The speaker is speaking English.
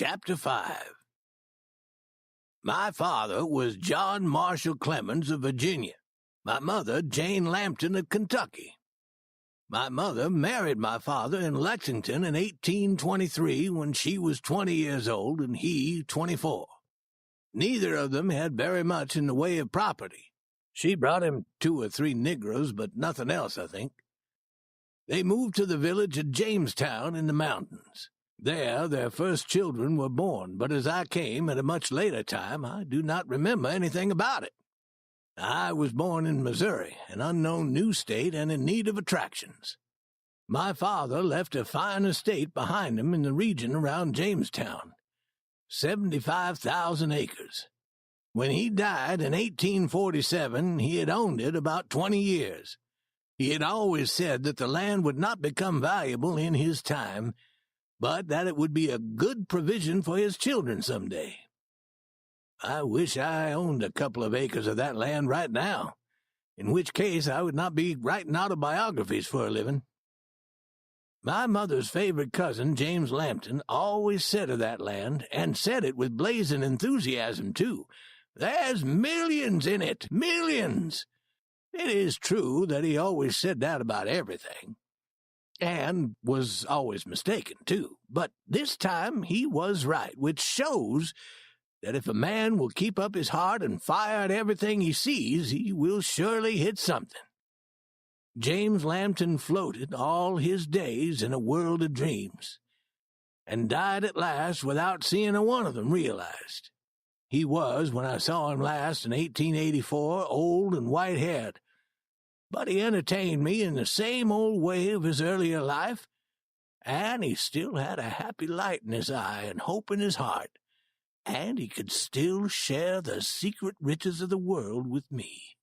Chapter 5. My father was John Marshall Clemens of Virginia, my mother Jane Lambton of Kentucky. My mother married my father in Lexington in 1823 when she was 20 years old and he 24. Neither of them had very much in the way of property. She brought him 2 or 3 Negroes, but nothing else, I think. They moved to the village of Jamestown in the mountains. There their first children were born, but as I came at a much later time, I do not remember anything about it. I was born in Missouri, an unknown new state and in need of attractions. My father left a fine estate behind him in the region around Jamestown, 75,000 acres. When he died in 1847, he had owned it about 20 years. He had always said that the land would not become valuable in his time, but that it would be a good provision for his children some day. I wish I owned a couple of acres of that land right now, in which case I would not be writing autobiographies for a living. My mother's favorite cousin, James Lambton, always said of that land, and said it with blazing enthusiasm, too, "There's millions in it, millions." It is true that he always said that about everything, and was always mistaken, too. But this time he was right, which shows that if a man will keep up his heart and fire at everything he sees, he will surely hit something. James Lambton floated all his days in a world of dreams, and died at last without seeing a one of them realized. He was, when I saw him last in 1884, old and white-haired, but he entertained me in the same old way of his earlier life, and he still had a happy light in his eye and hope in his heart, and he could still share the secret riches of the world with me.